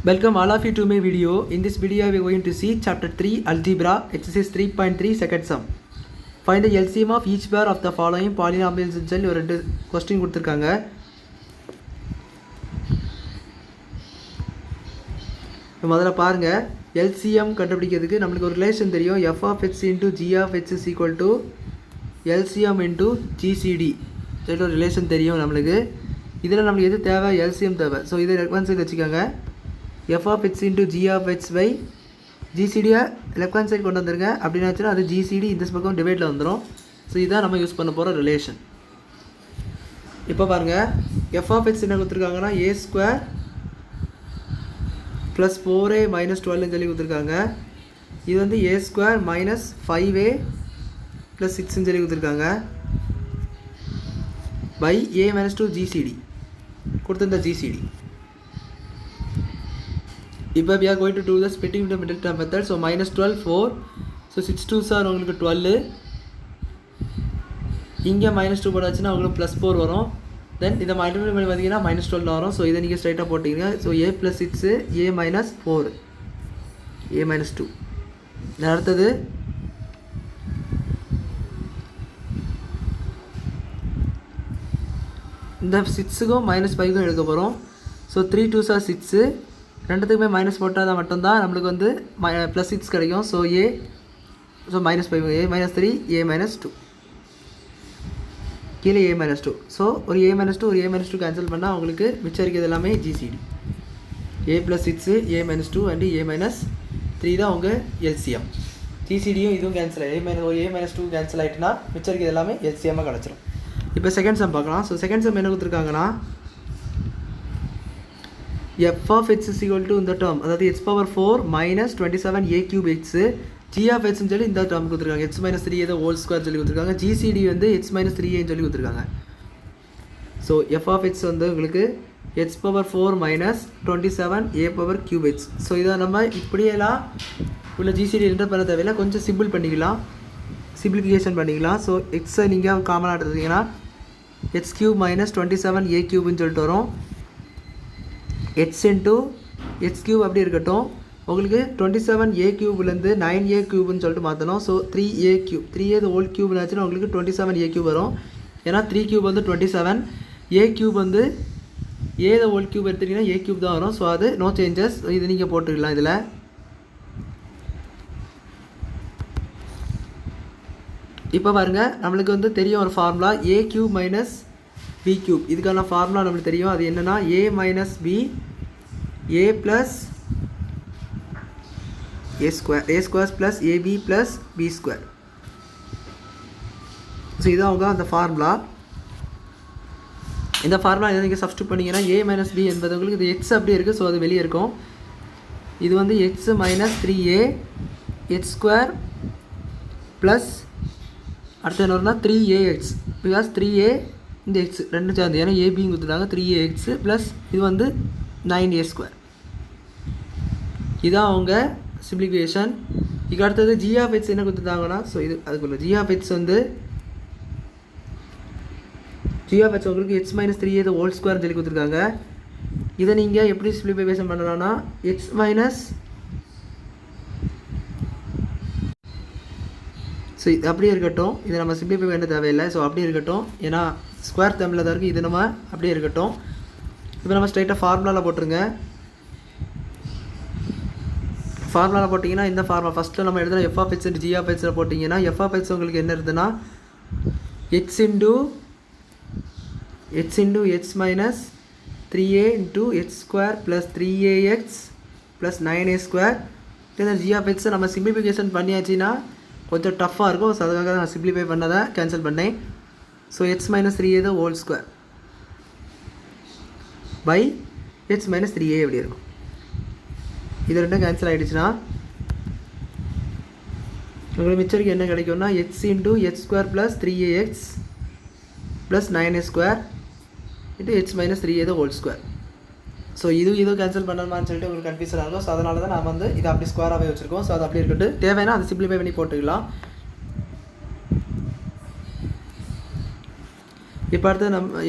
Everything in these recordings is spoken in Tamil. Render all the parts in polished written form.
Welcome all of you to my video. In this video we are going to see chapter 3 algebra exercise 3.3 second sum. Find the LCM of each pair of the following polynomials ன்னு சொல்லி ஒரு ரெண்டு क्वेश्चन கொடுத்திருக்காங்க. முதல்ல பாருங்க LCM கண்டுபிடிக்கிறதுக்கு நமக்கு ஒரு ரிலேஷன் தெரியும் f of x into g of x is equal to LCM into GCD. இது ஒரு ரிலேஷன் தெரியும் நமக்கு. இதில் நமக்கு எது தேவை LCM தேவை. ஸோ இதை லெஃப்ட் ஹேண்ட் சைடு வச்சுக்கோங்க. f of x into g of x by GCD-யை லெஃப்ட் ஹேண்ட் சைடு கொண்டு வந்துருங்க. அப்படின்னாச்சுன்னா அது GCD இந்த பக்கம் டிவைடில் வந்துடும். ஸோ இதுதான் நம்ம யூஸ் பண்ண போகிற ரிலேஷன். இப்போ பாருங்கள் f of x என்ன கொடுத்துருக்காங்கன்னா a square plus 4a minus 12 சொல்லி கொடுத்துருக்காங்க. இது வந்து a square minus 5a plus 6 சொல்லி கொடுத்துருக்காங்க by a minus 2 GCD கொடுத்துருந்த GCD. இப்போ we are going to do the splitting into middle term method. So minus 12 4, so 6 2s are உங்களுக்கு 12. இங்கே மைனஸ் 2 போட்டாச்சுன்னா உங்களுக்கு ப்ளஸ் 4 வரும். தென் இதை மல்டிப்ளை பண்ணி பார்த்தீங்கன்னா மைனஸ் 12 வரும். ஸோ இதை நீங்கள் ஸ்ட்ரைட்டாக போட்டிங்க. So a plus 6 a minus 4 a minus 2. அடுத்தது இந்த 6க்கும் மைனஸ் 5க்கும் எடுக்க போகிறோம். ஸோ 3 2s are 6, ரெண்டுத்துக்குமே மைனஸ் போட்டால் தான் மட்டும்தான் நம்மளுக்கு வந்து ப்ளஸ் 6 கிடைக்கும். So A so minus 5 a minus 3 a minus 2 கீழே a மைனஸ் 2. ஸோ ஒரு a மைனஸ் 2 ஒரு a மைனஸ் 2 கேன்சல் பண்ணால் உங்களுக்கு மிச்சம் இருக்கிறது எல்லாமே GCD. a plus 6 a minus 2 and a minus 3 தான் உங்கள் LCM. GCDயும் இதுவும் கேன்சல் ஆகி a மைனஸ் 2 கேன்சல் ஆகிட்டுனா மிச்சம் இருக்கிறது எல்லாமே LCM-ஆக கிடச்சிரும். இப்போ செகண்ட் சம் பார்க்கலாம். ஸோ செகண்ட் சம் என்ன கொடுத்துருக்காங்கன்னா f of x is equal to இந்த டேர்ம் அதாவது x power 4 minus 27a cube x g of x சொல்லி இந்த டேர்ம் கொடுத்துருக்காங்க. x minus 3a the whole square சொல்லி கொடுத்துருக்காங்க. GCD வந்து x minus 3a சொல்லி கொடுத்துருக்காங்க. ஸோ f of x வந்து உங்களுக்கு x power 4 minus 27a power cube x. So இதை நம்ம இப்படியெல்லாம் உள்ள GCD என்டர் பண்ண தேவையில்லை, கொஞ்சம் சிம்பிளிஃபிகேஷன் பண்ணிக்கலாம். ஸோ எக்ஸை நீங்கள் காமனாக எடுத்துக்கிட்டிங்கன்னா x cube minus 27a cubeன்னு சொல்லிட்டு வரும். x into x cube அப்படி இருக்கட்டும். உங்களுக்கு 27a cube-லேருந்து 9a cube-ன்னு சொல்லிட்டு மாற்றணும். So 3a cube 3a the whole cube ஆச்சுன்னா உங்களுக்கு 27a cube வரும். ஏன்னா 3 cube வந்து 27, a cube வந்து a the whole cube எடுத்துட்டிங்கன்னா a cube தான் வரும். ஸோ அது நோ சேஞ்சஸ், இது நீங்கள் போட்டுக்கலாம். இதில் இப்போ பாருங்கள் நம்மளுக்கு வந்து தெரியும் ஒரு formula a cube minus b cube. இதுக்கான ஃபார்முலா நம்மளுக்கு தெரியும். அது என்னென்னா a minus b a plus a square plus ab plus b square. So இதான் அவங்க அந்த ஃபார்முலா. இந்த ஃபார்முலா இதை நீங்கள் சப்ஸ்டியூட் பண்ணிங்கன்னா a மைனஸ் b என்பது உங்களுக்கு இது x அப்படியே இருக்குது. ஸோ அது வெளியே இருக்கும். இது வந்து x minus 3a x square plus அடுத்து என்ன வரும்னா 3ax பிகாஸ் 3a இந்த x ரெண்டு சேர்ந்து ஏன்னா ஏபின்னு கொடுத்துட்டாங்க. 3ax ப்ளஸ் இது வந்து 9a ஸ்கொயர். இதான் அவங்க சிம்பிளிஃபிகேஷன். இதுக்கு அடுத்தது g of x என்ன கொடுத்துட்டாங்கன்னா ஸோ இது அதுக்குள்ள g of x வந்து g of x உங்களுக்கு x minus 3a the whole square சொல்லி கொடுத்துருக்காங்க. இதை நீங்கள் எப்படி சிம்பிளிஃபிகேஷன் பண்ணலாம்னா x மைனஸ் ஸோ இது அப்படியே இருக்கட்டும். இதை நம்ம சிம்பிளிஃபை பண்ண தேவையில்லை. ஸோ அப்படியே இருக்கட்டும், ஏன்னா ஸ்கொயர் தமிழில் தான் இருக்குது. இது நம்ம அப்படியே இருக்கட்டும். இப்போ நம்ம ஸ்ட்ரைட்டாக ஃபார்முலாவில் போட்டுருங்க. ஃபார்முலாவில் போட்டிங்கன்னா இந்த ஃபார்முலா ஃபஸ்ட்டில் நம்ம எழுதுனா f of x and g of x போட்டிங்கன்னா f of x உங்களுக்கு என்ன இருக்குதுன்னா x x minus 3a into x square plus 3ax plus 9a square. இந்த g of x நம்ம சிம்பிளிஃபிகேஷன் பண்ணியாச்சுன்னா கொஞ்சம் டஃப்பாக இருக்கும். ஸோ அதுக்காக நான் சிம்பிளிஃபை பண்ணதை கேன்சல் பண்ணேன். So x minus 3a the whole square by x minus 3a எப்படி இருக்கும். இது ரெண்டும் கேன்சல் ஆகிடுச்சுன்னா உங்களுக்கு மிச்சருக்கு என்ன கிடைக்கும்னா x into x square plus 3ax plus 9a square into x minus 3a the whole square. So இதுவும் கேன்சல் பண்ணணுமான்னு சொல்லிட்டு உங்களுக்கு கன்ஃபியூஷனாக இருக்கும். ஸோ அதனால தான் நான் வந்து இதை அப்படி ஸ்கொயராகவே வச்சுருக்கோம். ஸோ அது அப்படி இருக்கட்டு, தேவைன்னா அதை சிம்பிளிஃபை பண்ணி போட்டுக்கலாம். இப்போ அடுத்து நம்ம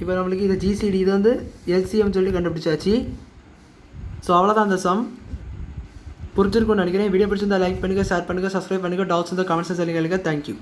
இப்போ நம்மளுக்கு இது ஜிசிடி இது வந்து எல்சிஎம் சொல்லி கண்டுபிடிச்சாச்சு. ஸோ அவ்வளோதான் அந்த சம். புரிஞ்சிருக்கும்னு நினைக்கிறேன். வீடியோ பிடிச்சிருந்தா லைக் பண்ணுங்கள், ஷேர் பண்ணுங்கள், சப்ஸ்கிரைப் பண்ணுங்கள். டவுட்ஸ் இருந்தால் கமெண்ட்ஸ் சொல்லுங்கள். தேங்க்யூ.